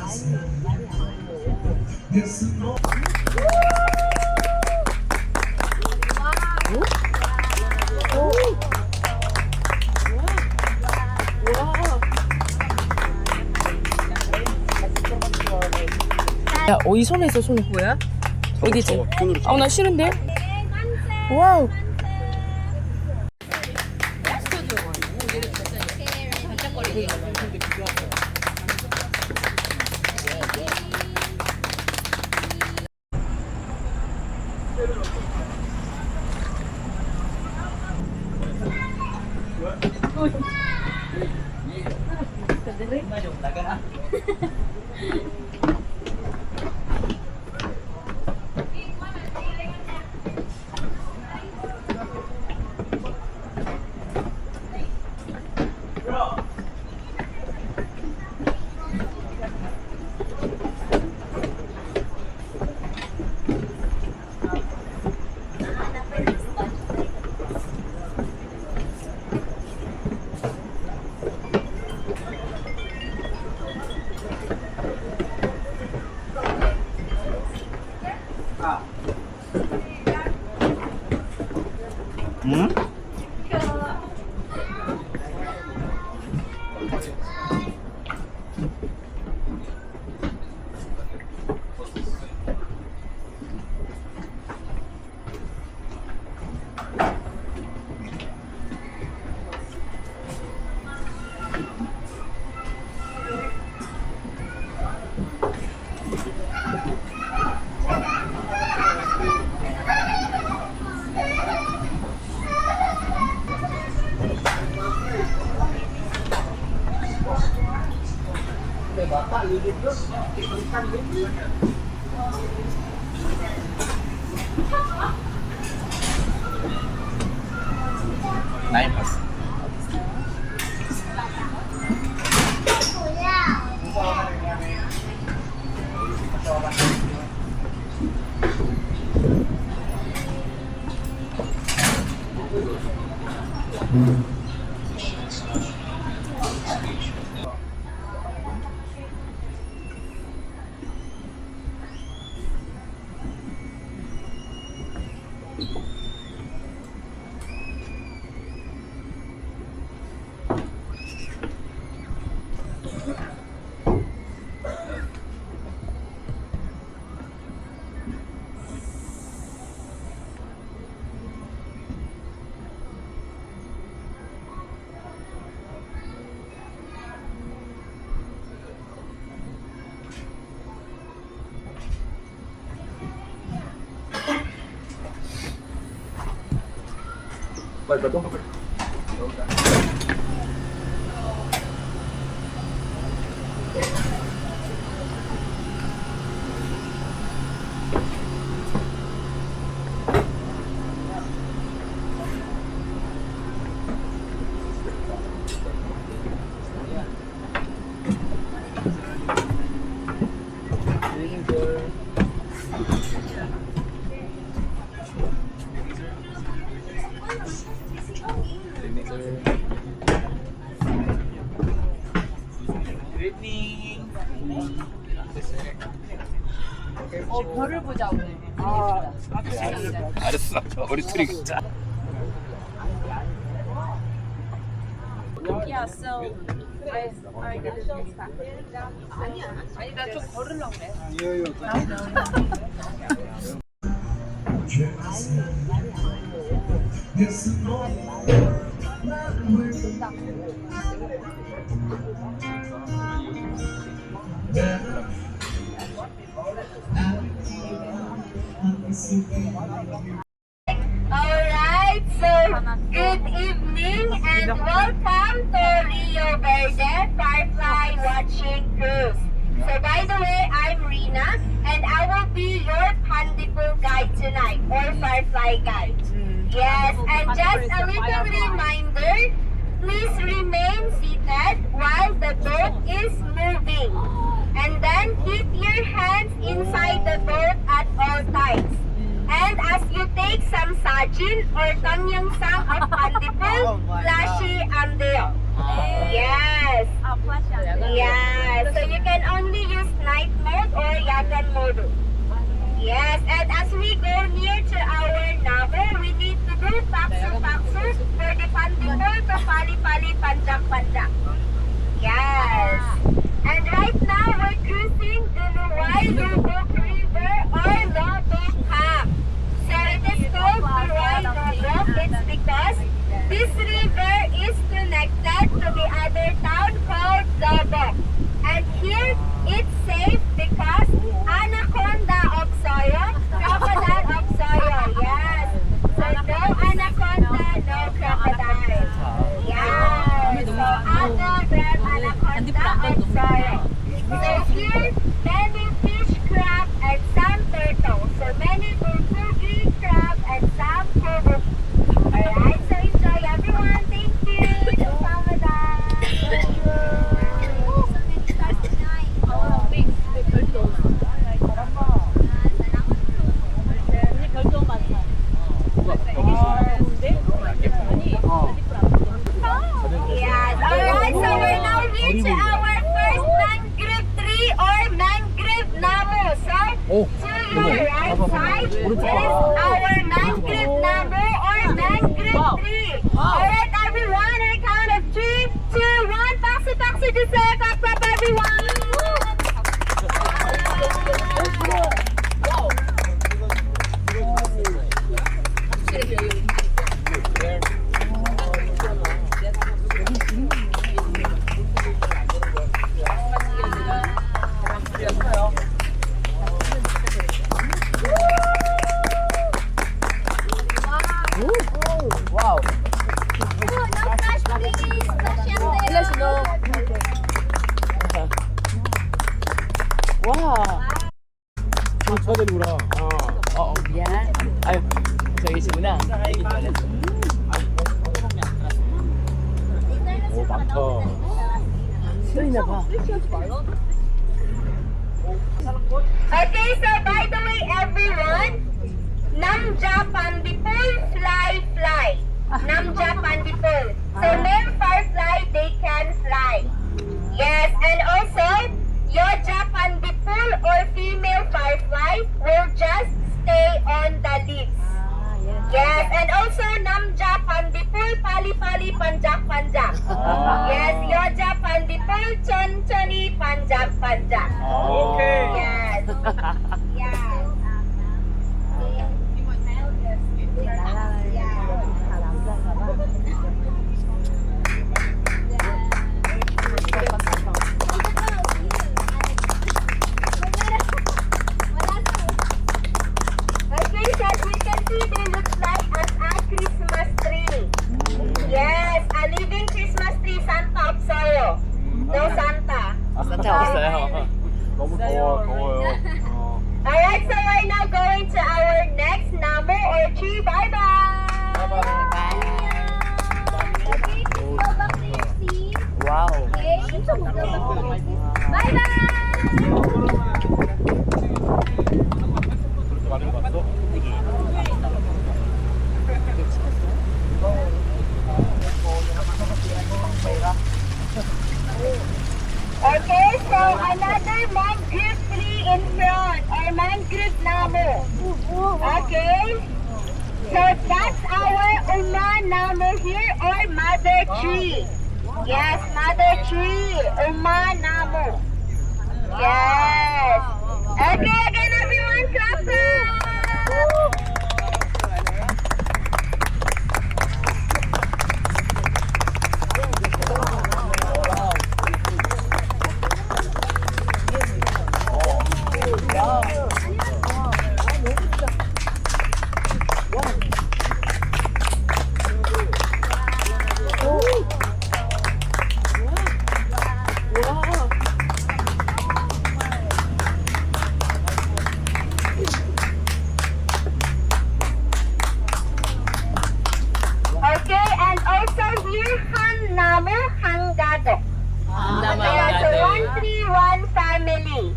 야, 이 손에 있어, 손이 뭐야? 어디지? 나 싫은데? 와우. 응? 나이 봤어. Vậy có tốt không? 별을 보자 오늘. 알았어. 우리 둘이 자. Yeah, so I 아니 나 좀 걸으려고 그래. Alright, so good evening and welcome to Verde Firefly Watching Cruise. So by the way, I'm Rina and I will be your Pandipul guide tonight, or Firefly guide. Yes, and just a little reminder, please remain seated while the boat is moving. And then keep your hands inside the boat at all times. And as you take some sajin or tamyang sang of Pandipul, flashy andeo. Yes. Yes. So you can only use second module. Yes, and as we go near to our number, we need to do paksu-paksu for the pandipol to pali-pali panjak-panjak. Yes. And right now, we're cruising the Luwai Lubok River or Lubok Ham. So it is called Luwai Lubok. It's because this river is connected to the other town called Lubok. And here, it's safe because anaconda of soyo, crocodile of soyo. Yes. So no anaconda, no crocodile. Yes. So other than anaconda of soyo. So here, many fish, crab, and some turtles. So many bulgogi, crab, and some kobuki. Alright, so enjoy everyone. Thank you. Yes, alright, so we're now here to our first mangrove tree or mangrove namu. So, to your right side is our mangrove namu or mangrove tree. Alright, everyone, on a count of 3, 2, 1, paksu paksu jise, clap clap everyone. Wow. Wow. 쳐내는구나. 미안. 아유, 저기 계시구나. 오, 많다. 소리나 봐. Okay, so by the way, everyone, Namja Pandipul fly. Namja Pandipul. So male firefly, they can fly. Yes, and also, Yoja Pandipul or female firefly will just stay on the leaves. Yes, and also Namja Pandipul pali-pali panjak-panjak. Yes, Yoja Pandipul chon-choni panjak-panjak. Okay. Yes. Yes. Okay, so as you can see, they look like a Christmas tree. Yes, a living Christmas tree, Santa of soyo. No Santa. 산타 없어요. 너무 더워요. Alright, so we're now going to our next number or tree. Bye-bye. Okay, go back to your seat. 와우. Okay, go back to your seat. Bye-bye. 그렇게 많은 거 봤어? Okay, so another mangrove tree in front, or mangrove namu. Okay, so that's our Uma namu here, or mother tree. Yes, mother tree, Uma namu. Yes. Okay, again everyone, clap clap. Okay, and also here, Han namu hangado. Yeah, so 131 family.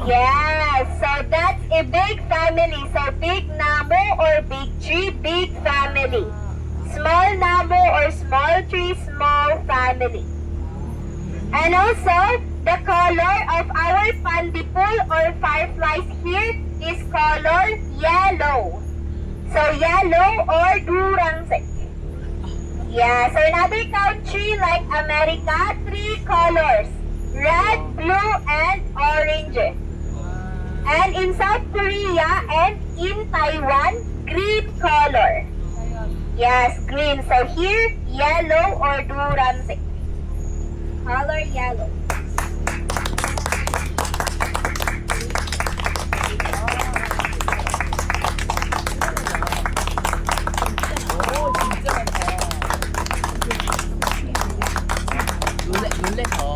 Yes, so that's a big family. So big namu or big tree, big family. Small namu or small tree, small family. And also, the color of of our pandipul or fireflies here is color yellow. So yellow or durangsek. Yeah, so in other country like America, 3 colors. Red, blue, and orange. And in South Korea and in Taiwan, green color. Yes, green. So here, yellow or durangsek. Color yellow. 놀래서.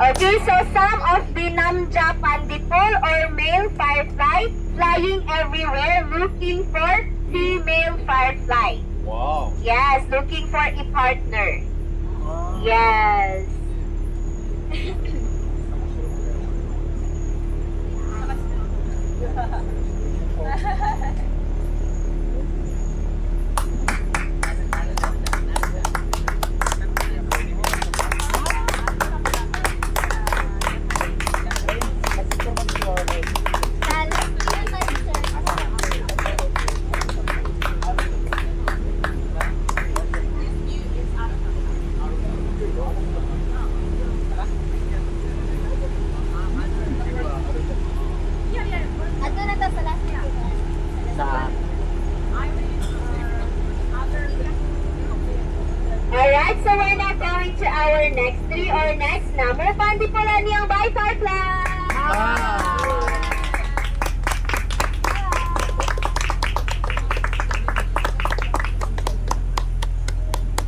Okay, so some of the Namja pandipul or male firefly flying everywhere looking for female firefly. Wow. Yes, looking for a partner. Yes. Alright, so we're now going to our next tree or next number. Pandipulan niyang by firefly.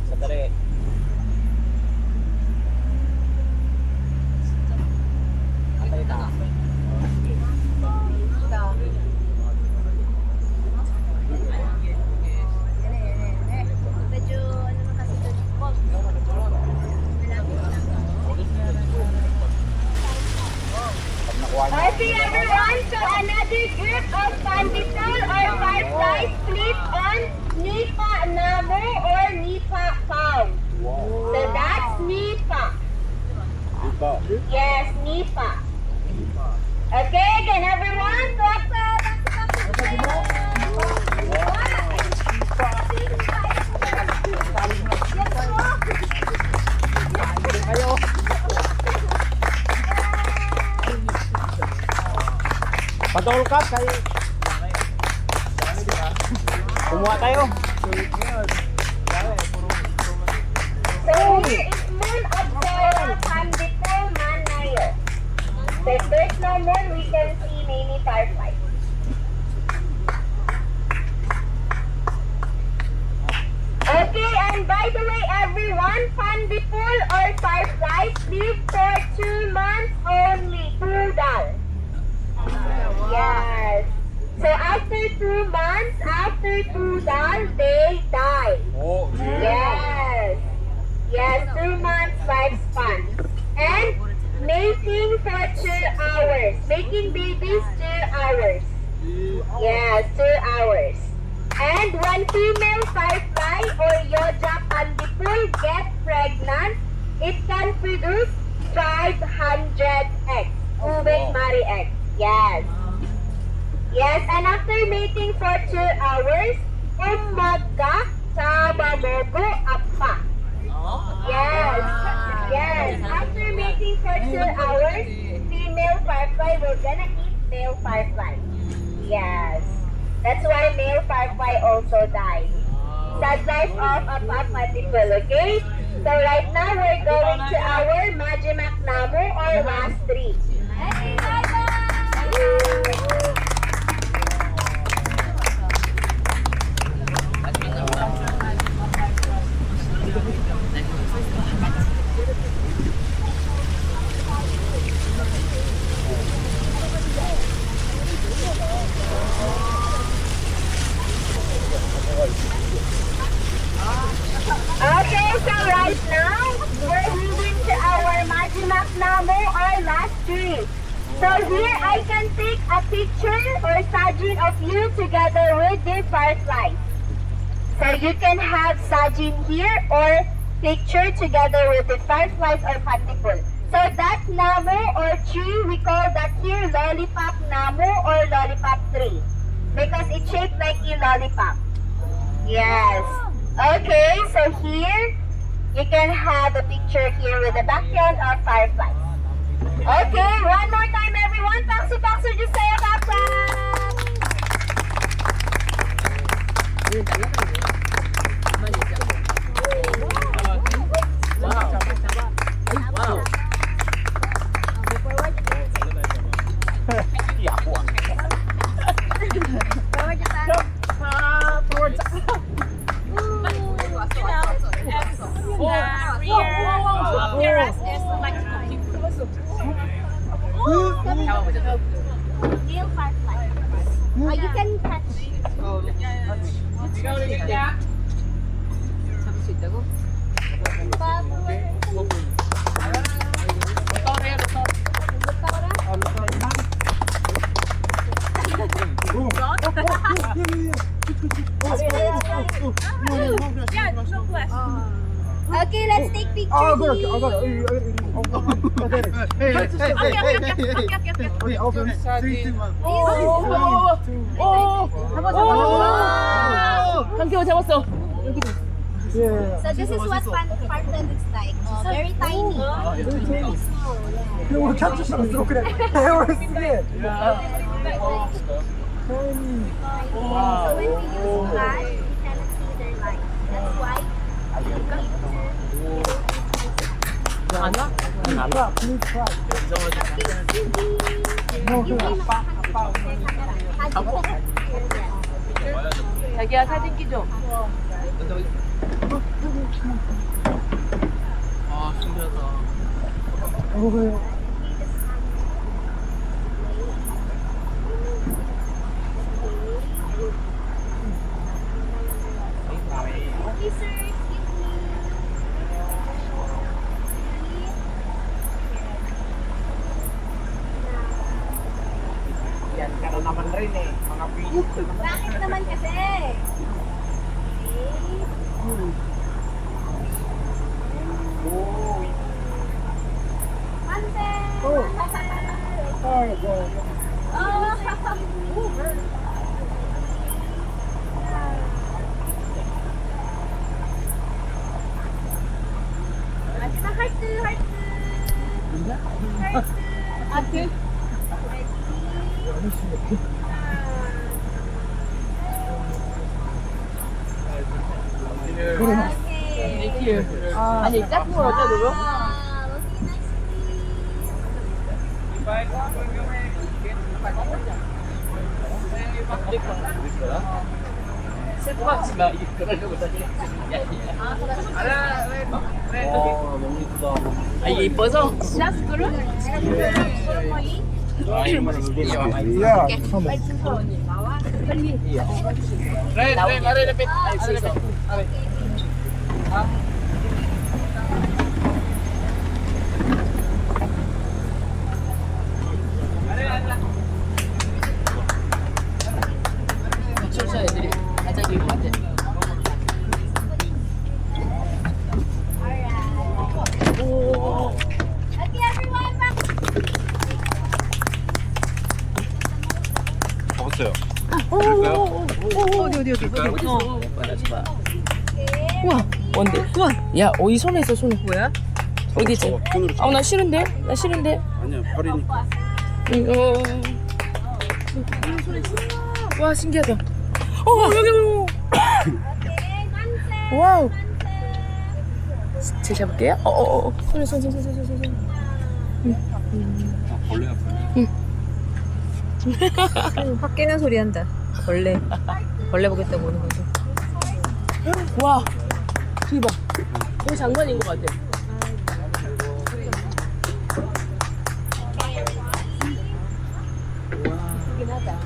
Sandali. Antay ta. Okay everyone, so another group of pandipul or fireflies sleep on nipa namu or nipa cow. Wow. So that's nipa. Diba? Yes, nipa. Okay, again everyone, clap, clap, clap, clap, clap. Patol ka kayo. Kumuha tayo. So here is moon observer pandipul manayo. So if there's no moon, we can see many fireflies. Okay, and by the way everyone, pandipul or fireflies live for 2 months only, 2 days. Yes. So after 2 months, after 2 days, they die. Oh, Yes. Yes, 2 months lifespan. And mating for 2 hours. Making babies 2 hours. Yes, 2 hours. And when female firefly or yoja pandipul get pregnant, it can produce 500 eggs. Ubig mari eggs. Yes. Yes, and after mating for 2 hours, umaga sabamogo apa. Yes. Yes. After mating for 2 hours, female firefly will gonna eat male firefly. Yes. That's why male firefly also died. Sad life of a pandipul, okay? So right now we're going to our Majimak Namu or last tree. Okay, so right now, we're moving to our Majimak Namu or last tree. So here I can take a picture or sajin of you together with the fireflies. So you can have sajin here or picture together with the fireflies or patikul. So that namu or tree, we call that here lollipop namu or lollipop tree. Because it's shaped like a lollipop. Yes. Okay, so here you can have a picture here with the background of fireflies. Okay, one more time everyone. Paksu just say a Wow. Male firefly. You can catch. Okay, let's take pictures. I got it. 한개 잡았어. So this is what firefly looks like. Very tiny. 이거 캡처 그래. 그래. 에어스 게. So when we use flash, we cannot see their light. That's why 아빠 플리즈 트라이. 자기야 사진 끼줘. 아, 신기하다. Yan, karoon naman rin eh. Mga pili. Bakit naman kasi? Ante! 하트. 아니 작은 걸 어디다 놓여? 슬퍼하지마. 이게 그러려고 사진. 너무 이쁘다. 아, 이게 이뻐서? Yeah. 출사 애들이 가장 이거 같아. Okay, everyone, back. 먹었어요. 어디. 받아줘봐. 우와 뭔데? 우와. 야 어디 손에 있어 손에. 뭐야? 어디 있지? 손으로 아 나 싫은데? 나 싫은데? 아니야, 팔이니까. 이거. 와 신기하다. 여기. Okay, Manse. 와우. 제 잡을게요. 손. 벌레 아프네. 확 깨는 소리 한다. 벌레 보겠다고 오는 거지. 와, 대박. 이거 장관인 것 같아. 예쁘긴 하다.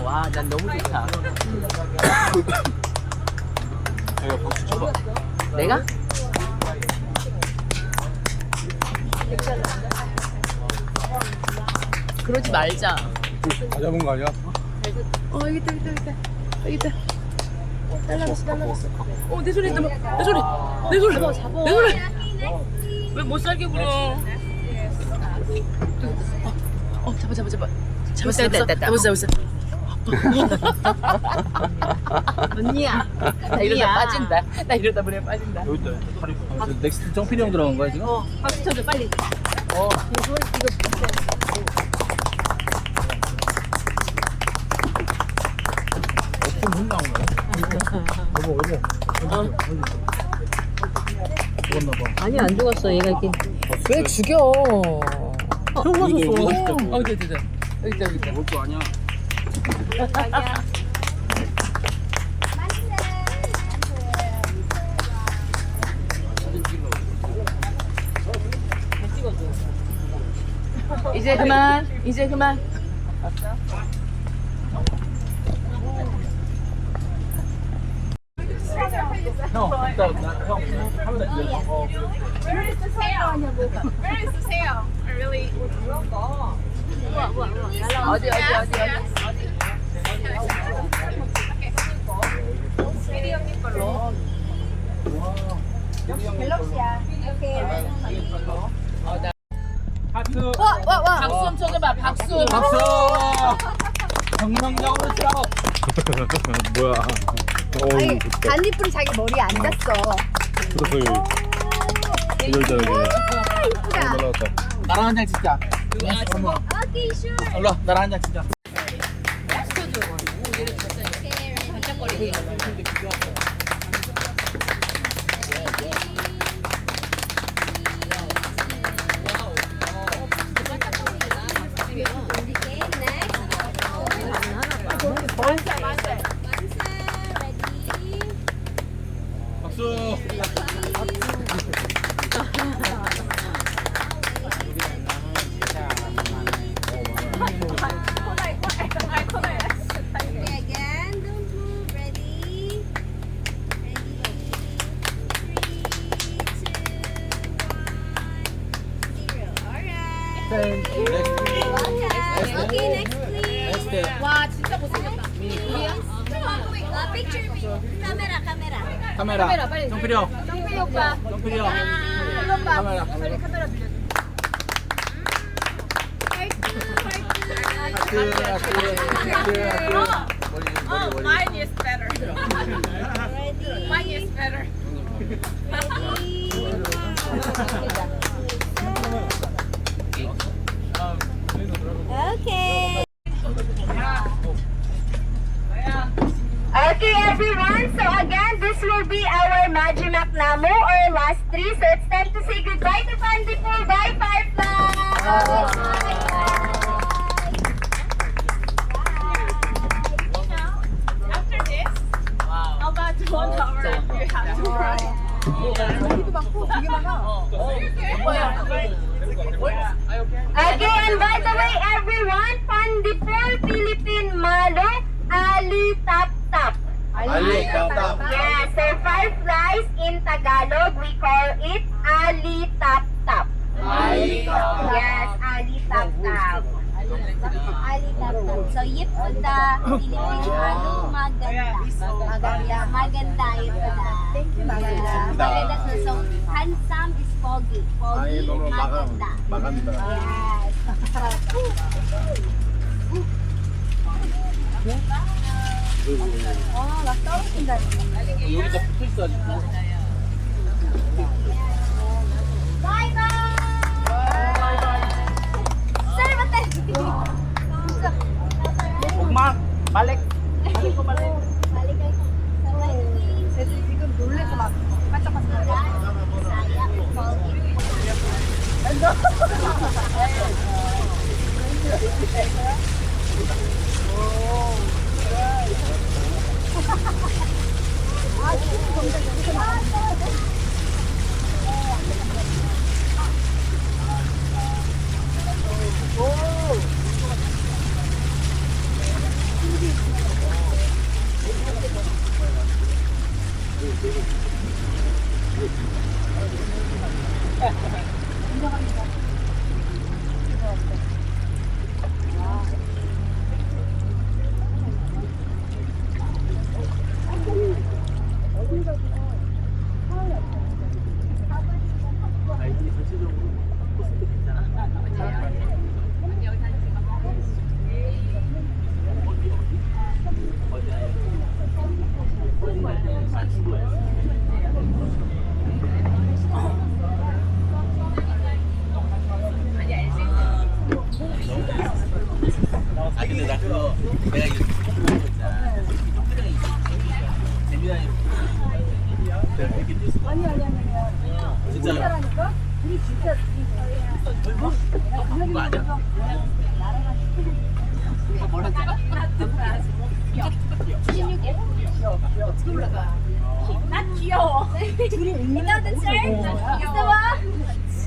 와, 난 너무 좋다. 내가 박수 쳐봐. 내가? 그러지 말자. 다 잡은 거 아니야? 여기 있다. 여기 있다. 날라갔어. 내 소리 있다. 내 소리. 내 소리. 왜 못 살게 굴어? 잡아. 잡았어. 언니야. 나 이러다 빠진다. 이러다 물에 빠진다. 여기 있다. 다리. 넥스트 정필이 형 들어간 거야 지금? 박수 쳐줘 빨리. 이거 좀 나온 거야? 여보. 죽었나 봐. 아니 안 죽었어 얘가 이렇게. 왜 죽여? 형 맞았어. 됐다. 여기 있다. 먹을 거 아니야? 이제 그만. 형, 이따 형 카메라 들려. Where is the sale? I really. 어디. Hello siya. Okay. 하트. 박수 좀 쳐줘봐. 박수. 정상적으로 치라고. 뭐야? 아니, 잔디풀이 자기 머리에 앉았어. 그래서 이걸 이쁘다. 날라갔다. 나랑 한 장 찍자. Okay, sure. 일로 와. 나랑 한 장 찍자. 박수. Okay, again. Don't move. Ready? Ready? 3, 2, 1, 0. Alright. Okay, next please. 와 진짜 못생겼다. Picture me. 카메라. 카메라 빨리. 정필이 형. 정필이 오빠. 정필이 형. 카메라. 빨리 카메라 빌려줘. 머리. Mine is better. Mine is better. Okay. Okay, everyone. So again, this will be our Majimak Namu or last three. So it's time to say goodbye to Pandipur. Bye, Firefly. After this, how about 1 hour you have to ride? Okay, and by the way, everyone, Pandipur Philippine Malo Ali Tap Tap. Ali Tap Tap. Yeah, so fireflies in Tagalog, we call it Ali Tap Tap. Ali Tap Tap. Yes, Ali Tap Tap. Ali Tap Tap. So, yip po the Philippine Malo, maganda. Maganda ito na. Thank you, maganda. Maganda. So, handsome is pogi. Pogi, maganda. maganda. Yes. 막 떨어진다. 여기다 붙어 있어 아직. 바이바이. Sir, bate. 엄마, balik. Balik kayo. 지금 놀래서 막 반짝반짝. Saya, 진짜. Not 귀여워. Ikaw din, sir? Gusto mo?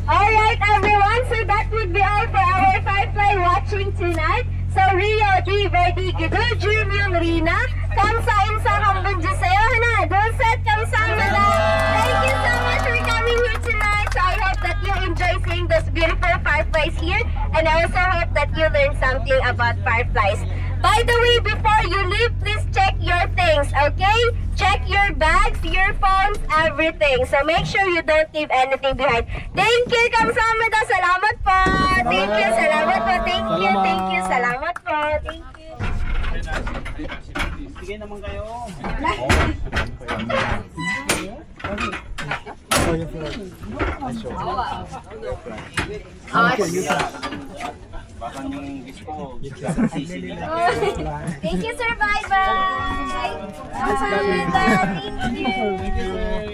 Alright everyone, so that would be all for our firefly watching tonight. So Rio, Di, Verde, Gidul, Junior, Rina, kamsain sa hambun dyan sa'yo, hana, Dulcet, kamsamada. Thank you so much for coming here tonight. So I hope that you enjoy seeing those beautiful fireflies here, and I also hope that you learn something about fireflies. By the way, before you leave, please check your things, okay? Check your bags, your phones, everything. So make sure you don't leave anything behind. Thank you, kamsamada. Salamat po. Thank you, salamat po. Thank you, salamat po. Thank you. Sige naman kayo. Baka yung disco, sisi nila. Thank you, sir. Bye-bye. Kamsamada. Thank you.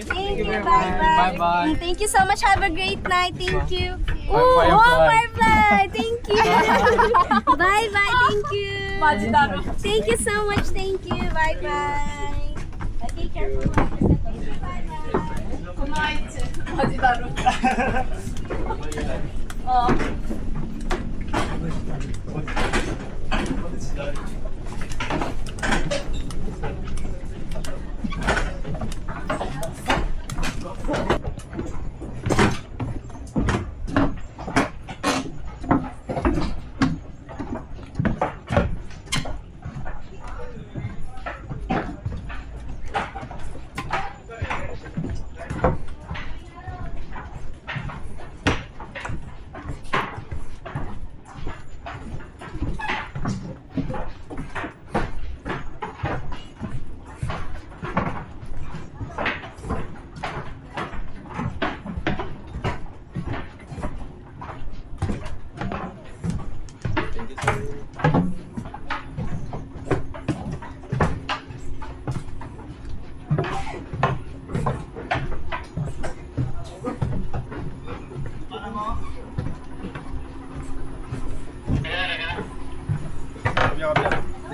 Thank you. Bye-bye. Bye-bye. Thank you so much. Have a great night. Thank you. Oh, wow, firefly. Thank you. Bye-bye. Thank you. Thank you so much. Thank you. Bye-bye. Okay, careful. Bye-bye. 마지다루. 어.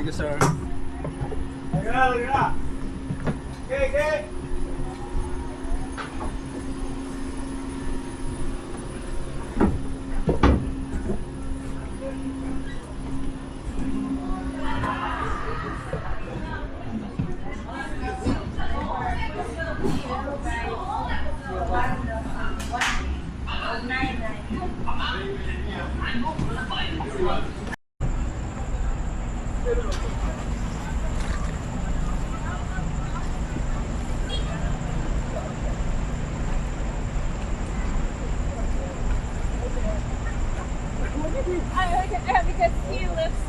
Thank you, sir. Because he lives